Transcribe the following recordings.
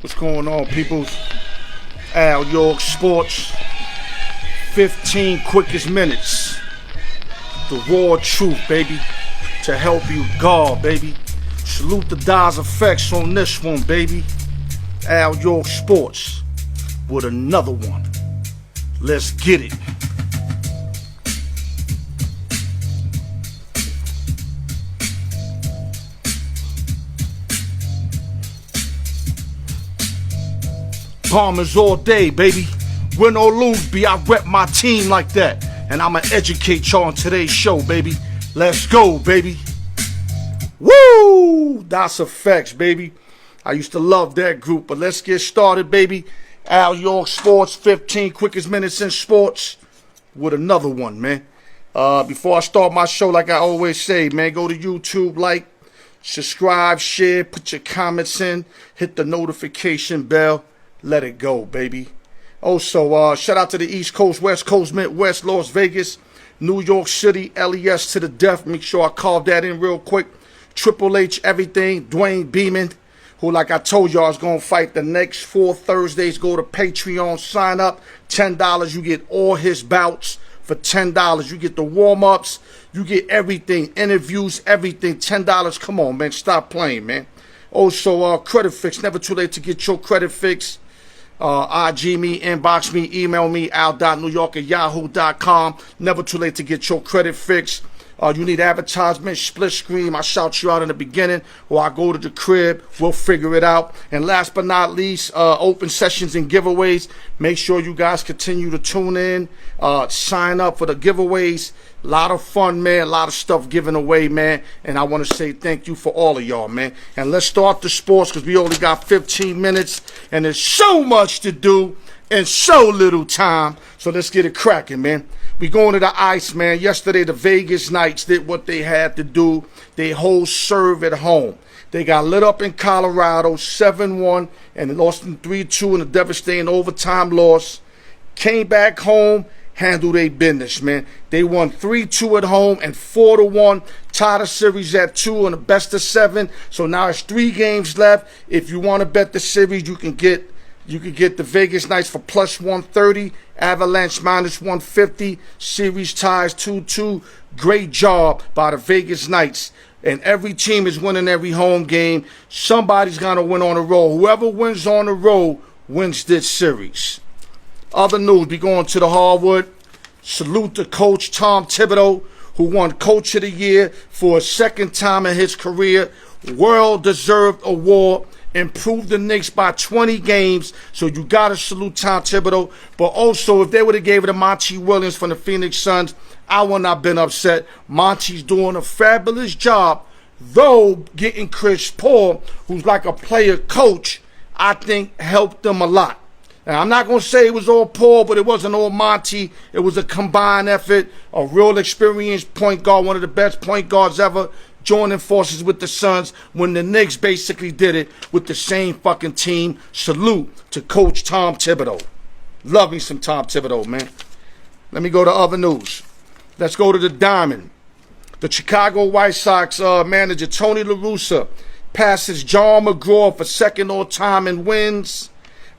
What's going on, people? Al York Sports. 15 quickest minutes. The raw truth, baby. To help you guard, baby. Salute the Daz effects on this one, baby. Al York Sports with another one. Let's get it. Bombers all day, baby. Win or lose, I rep my team like that. And I'ma educate y'all on today's show, baby. Let's go, baby. Woo! Das Effects, baby. I used to love that group, but let's get started, baby. Al York Sports, 15 quickest minutes in sports with another one, man. Before I start my show, like I always say, man, go to YouTube, like, subscribe, share, put your comments in, hit the notification bell. Let it go, baby. Also, shout out to the East Coast, West Coast, Midwest, Las Vegas, New York City, LES to the death. Make sure I carve that in real quick. Triple H, everything. Dwayne Beeman, who, like I told y'all, is going to fight the next 4 Thursdays. Go to Patreon, sign up. $10, you get all his bouts for $10. You get the warm-ups. You get everything, interviews, everything. $10. Come on, man. Stop playing, man. Also, credit fix. Never too late to get your credit fix. IG me, inbox me, email me, al.newyork@yahoo.com. Never too late to get your credit fix. You need advertisement, split screen, I shout you out in the beginning, or I go to the crib, we'll figure it out. And last but not least, open sessions and giveaways. Make sure you guys continue to tune in, sign up for the giveaways. A lot of fun, man, a lot of stuff given away, man. And I want to say thank you for all of y'all, man. And let's start the sports, because we only got 15 minutes, and there's so much to do in so little time. So let's get it cracking, man. We going to the ice, man. Yesterday, the Vegas Knights did what they had to do. They whole serve at home. They got lit up in Colorado, 7-1, and lost in 3-2 in a devastating overtime loss. Came back home, handled their business, man. They won 3-2 at home and 4-1. Tied the series at 2 on the best of 7. So now it's 3 games left. If you want to bet the series, you can get the Vegas Knights for plus 130, Avalanche minus 150, series ties 2-2. Great job by the Vegas Knights. And every team is winning every home game. Somebody's going to win on the road. Whoever wins on the road wins this series. Other news, we going to the hardwood. Salute to Coach Tom Thibodeau, who won Coach of the Year for a second time in his career. Well-deserved award. Improved the Knicks by 20 games, so you got to salute Tom Thibodeau. But also, if they would have gave it to Monty Williams from the Phoenix Suns, I would not have been upset. Monty's doing a fabulous job, though getting Chris Paul, who's like a player coach, I think helped them a lot. Now, I'm not going to say it was all Paul, but it wasn't all Monty. It was a combined effort, a real experienced point guard, one of the best point guards ever, joining forces with the Suns when the Knicks basically did it with the same fucking team. Salute to Coach Tom Thibodeau. Love me some Tom Thibodeau, man. Let me go to other news. Let's go to the Diamond. The Chicago White Sox manager Tony La Russa passes John McGraw for second all-time in wins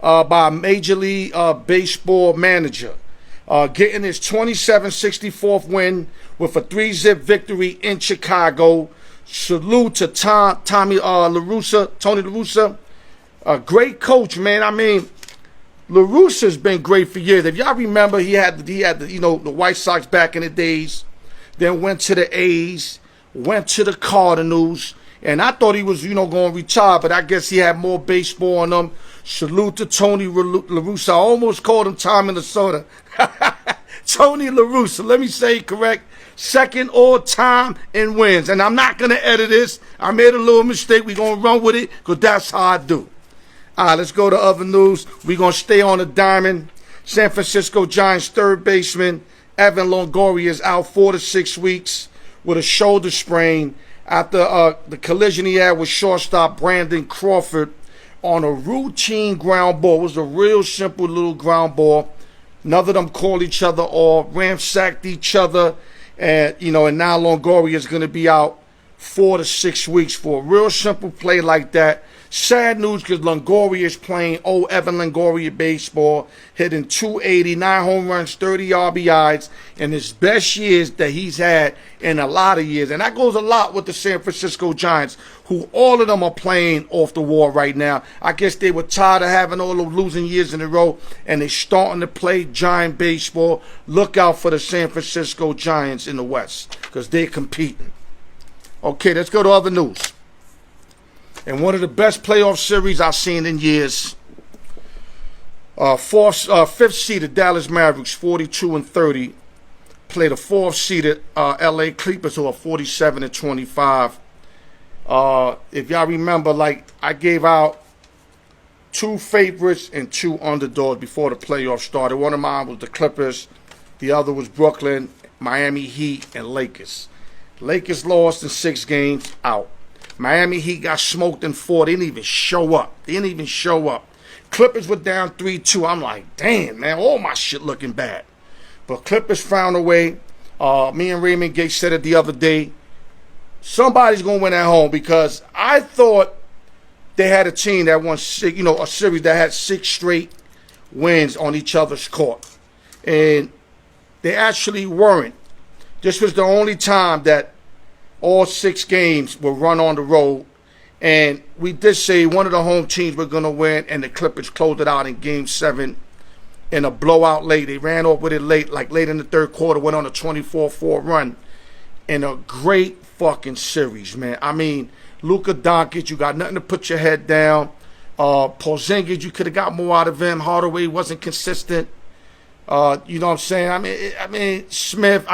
by Major League Baseball manager. Getting his 27-64th win with a 3-zip victory in Chicago. Salute to Tony La Russa. A great coach, man. I mean, La Russa's been great for years. If y'all remember, he had the White Sox back in the days. Then went to the A's, went to the Cardinals, and I thought he was, going to retire, but I guess he had more baseball on him. Salute to Tony La Russa. I almost called him Tom Minnesota. Tony La Russa. Let me say it correct. Second all-time in wins. And I'm not going to edit this. I made a little mistake. We're going to run with it because that's how I do. All right, let's go to other news. We're going to stay on the Diamond. San Francisco Giants third baseman Evan Longoria is out 4 to 6 weeks with a shoulder sprain after the collision he had with shortstop Brandon Crawford on a routine ground ball. It was a real simple little ground ball. None of them called each other or ransacked each other. And now Longoria is going to be out 4 to 6 weeks for a real simple play like that. Sad news because Longoria is playing old Evan Longoria baseball, hitting 280, 9 home runs, 30 RBIs, and his best years that he's had in a lot of years. And that goes a lot with the San Francisco Giants, who all of them are playing off the wall right now. I guess they were tired of having all those losing years in a row, and they're starting to play Giant baseball. Look out for the San Francisco Giants in the West because they're competing. Okay, let's go to other news. And one of the best playoff series I've seen in years. Fifth seeded Dallas Mavericks, 42-30, play the fourth seeded LA Clippers, who are 47-25. If y'all remember, like I gave out 2 favorites and 2 underdogs before the playoffs started. One of mine was the Clippers, the other was Brooklyn, Miami Heat, and Lakers. Lakers lost in 6 games, out. Miami Heat got smoked in 4. They didn't even show up. Clippers were down 3-2. I'm like, damn, man, all my shit looking bad. But Clippers found a way. Me and Raymond Gates said it the other day. Somebody's going to win at home because I thought they had a team that won 6, a series that had 6 straight wins on each other's court. And they actually weren't. This was the only time that all 6 games were run on the road. And we did say one of the home teams were going to win, and the Clippers closed it out in Game 7 in a blowout late. They ran off with it late in the third quarter, went on a 24-4 run in a great fucking series, man. I mean, Luka Doncic, you got nothing to put your head down. Porzingis, you could have got more out of him. Hardaway wasn't consistent. You know what I'm saying? I mean, Smith,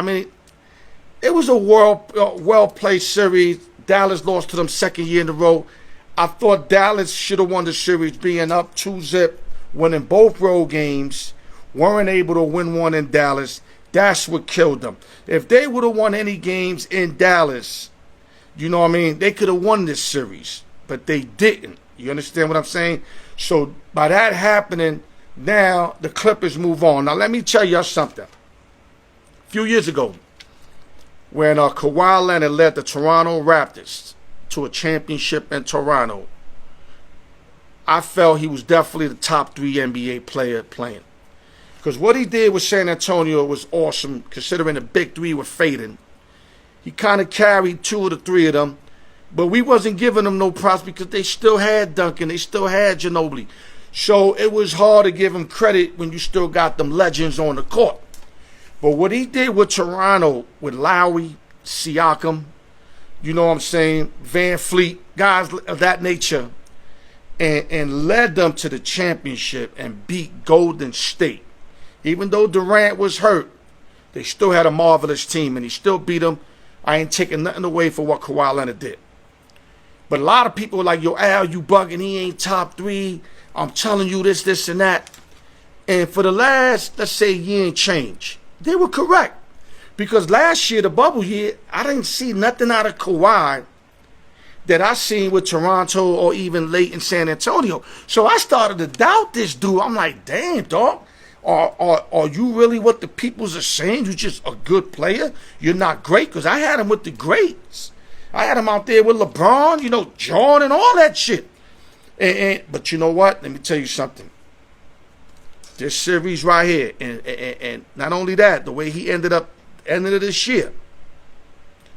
it was a well-played series. Dallas lost to them second year in a row. I thought Dallas should have won the series, being up 2-0, winning both road games, weren't able to win one in Dallas. That's what killed them. If they would have won any games in Dallas, you know what I mean, they could have won this series, but they didn't. You understand what I'm saying? So by that happening, now the Clippers move on. Now let me tell y'all something. A few years ago, when Kawhi Leonard led the Toronto Raptors to a championship in Toronto, I felt he was definitely the top 3 NBA player playing. Because what he did with San Antonio was awesome, considering the big 3 were fading. He kind of carried 2 of the 3 of them, but we wasn't giving them no props because they still had Duncan, they still had Ginobili. So it was hard to give him credit when you still got them legends on the court. But what he did with Toronto, with Lowry, Siakam, you know what I'm saying, Van Fleet, guys of that nature, and led them to the championship and beat Golden State. Even though Durant was hurt, they still had a marvelous team, and he still beat them. I ain't taking nothing away for what Kawhi Leonard did. But a lot of people are like, yo, Al, you bugging, he ain't top 3. I'm telling you this, and that. And for the last, let's say, year and change, they were correct. Because last year, the bubble year, I didn't see nothing out of Kawhi that I seen with Toronto or even late in San Antonio. So I started to doubt this dude. I'm like, damn, dog. Are you really what the peoples are saying? You're just a good player? You're not great? Because I had him with the greats. I had him out there with LeBron, Jordan, all that shit. But you know what? Let me tell you something. This series right here, and not only that, the way he ended up ending of this year,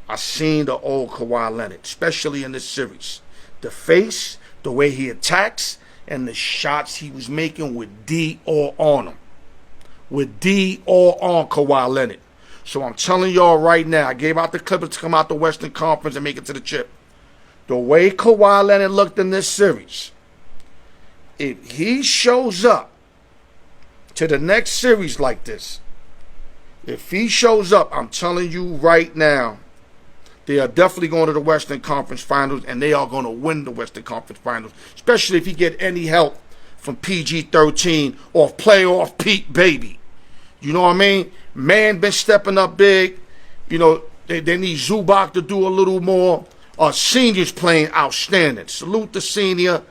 I seen the old Kawhi Leonard, especially in this series. The face, the way he attacks, and the shots he was making with D all on him. With D all on Kawhi Leonard. So I'm telling y'all right now, I gave out the Clippers to come out the Western Conference and make it to the chip. The way Kawhi Leonard looked in this series, if he shows up to the next series like this, if he shows up, I'm telling you right now, they are definitely going to the Western Conference Finals, and they are going to win the Western Conference Finals, especially if he get any help from PG-13 or playoff Pete baby. You know what I mean? Man been stepping up big. They need Zubac to do a little more. Senior's playing outstanding. Salute the senior.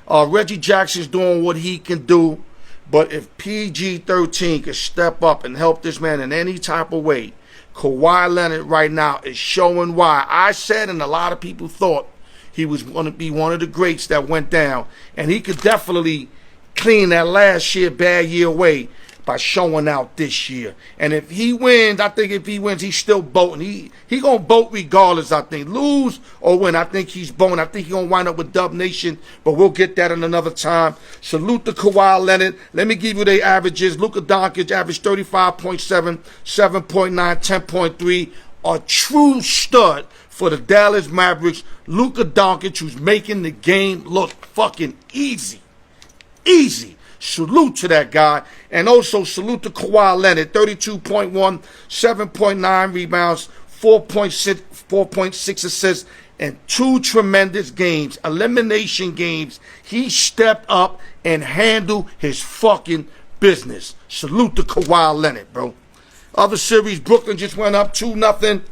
Reggie Jackson's doing what he can do. But if PG-13 can step up and help this man in any type of way, Kawhi Leonard right now is showing why. I said, and a lot of people thought, he was going to be one of the greats that went down. And he could definitely clean that last year bad year away by showing out this year. And if he wins, I think if he wins, he's still boating. He going to boat regardless, I think. Lose or win, I think he's boating. I think he's going to wind up with Dub Nation, but we'll get that in another time. Salute to Kawhi Leonard. Let me give you their averages. Luka Doncic averaged 35.7, 7.9, 10.3. A true stud for the Dallas Mavericks. Luka Doncic, who's making the game look fucking easy. Easy. Salute to that guy. And also salute to Kawhi Leonard. 32.1, 7.9 rebounds, 4.6 assists, and 2 tremendous games. Elimination games. He stepped up and handled his fucking business. Salute to Kawhi Leonard, bro. Other series, Brooklyn just went up 2-0.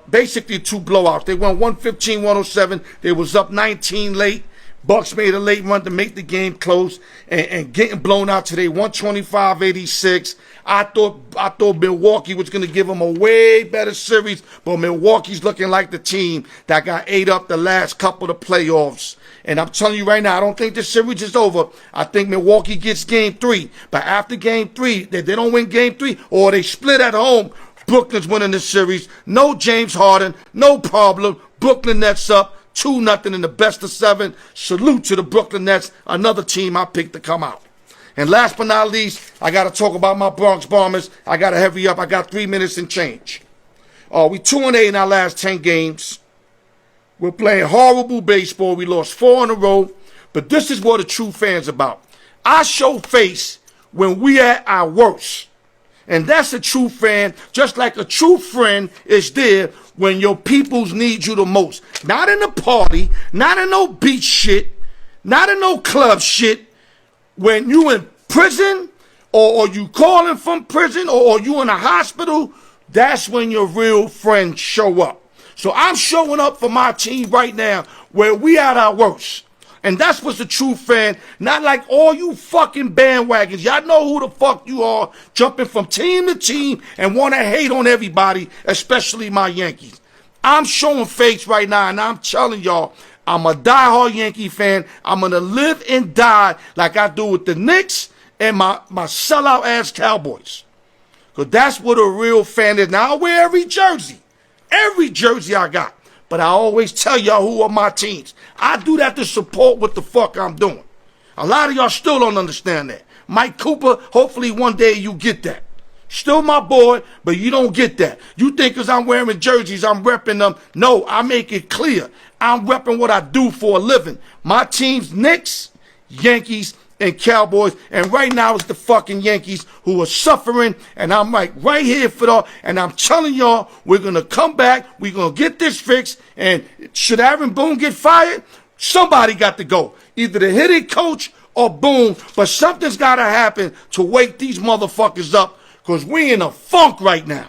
Basically 2 blowouts. They won 115-107. They was up 19 late. Bucks made a late run to make the game close and getting blown out today, 125-86. I thought Milwaukee was going to give them a way better series, but Milwaukee's looking like the team that got ate up the last couple of playoffs. And I'm telling you right now, I don't think this series is over. I think Milwaukee gets game 3. But after game 3, they don't win game 3 or they split at home, Brooklyn's winning the series. No James Harden, no problem. Brooklyn Nets up 2-0 in the best of 7. Salute to the Brooklyn Nets, another team I picked to come out. And last but not least, I got to talk about my Bronx Bombers. I got to hurry up. I got 3 minutes and change. We 2-8 in our last 10 games. We're playing horrible baseball. We lost 4 in a row. But this is what a true fan's about. I show face when we at our worst. And that's a true fan, just like a true friend is there when your peoples need you the most. Not in a party, not in no beach shit, not in no club shit. When you in prison, or you calling from prison, or you in a hospital, that's when your real friends show up. So I'm showing up for my team right now where we at our worst. And that's what's a true fan. Not like all you fucking bandwagons. Y'all know who the fuck you are, jumping from team to team and want to hate on everybody, especially my Yankees. I'm showing face right now, and I'm telling y'all, I'm a diehard Yankee fan. I'm going to live and die like I do with the Knicks and my sellout-ass Cowboys. Because that's what a real fan is. Now, I wear every jersey I got. But I always tell y'all who are my teams. I do that to support what the fuck I'm doing. A lot of y'all still don't understand that. Mike Cooper, hopefully one day you get that. Still my boy, but you don't get that. You think because I'm wearing jerseys, I'm repping them. No, I make it clear. I'm repping what I do for a living. My team's Knicks, Yankees, and Cowboys, and right now it's the fucking Yankees who are suffering, and I'm like right here for y'all, and I'm telling y'all, we're going to come back, we're going to get this fixed, and should Aaron Boone get fired? Somebody got to go. Either the hitting coach or Boone, but something's got to happen to wake these motherfuckers up, because we in a funk right now.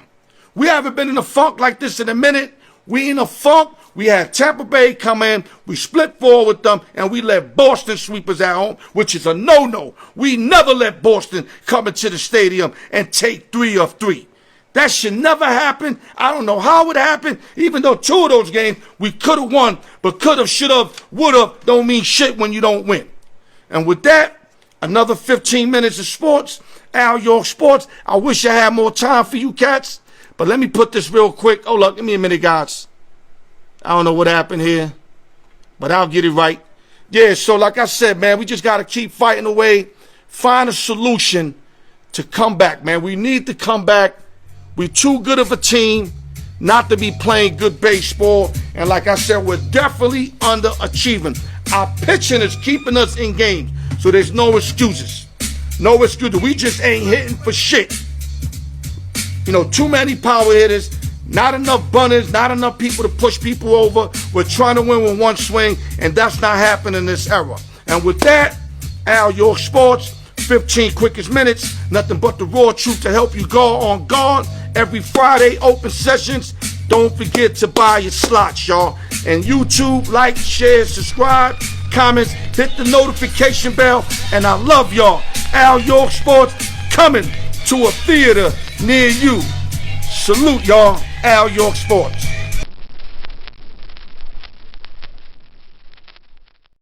We haven't been in a funk like this in a minute. We in a funk. We had Tampa Bay come in, we split 4 with them, and we let Boston sweep us at home, which is a no-no. We never let Boston come into the stadium and take 3 of 3. That should never happen. I don't know how it happened, even though 2 of those games we could have won, but could have, should have, would have, don't mean shit when you don't win. And with that, another 15 minutes of sports. Al York Sports. I wish I had more time for you cats, but let me put this real quick. Oh, look, give me a minute, guys. I don't know what happened here, but I'll get it right. Yeah, so like I said, man, we just got to keep fighting away, find a solution to come back, man. We need to come back. We're too good of a team not to be playing good baseball. And like I said, we're definitely underachieving. Our pitching is keeping us in games, so there's no excuses. No excuses. We just ain't hitting for shit. You know, too many power hitters. Not enough bunners, not enough people to push people over. We're trying to win with one swing, and that's not happening in this era. And with that, Al York Sports, 15 quickest minutes, nothing but the raw truth to help you go on guard. Every Friday, open sessions. Don't forget to buy your slots, y'all. And YouTube, like, share, subscribe, comments, hit the notification bell, and I love y'all. Al York Sports coming to a theater near you. Salute, y'all. Al York Sports.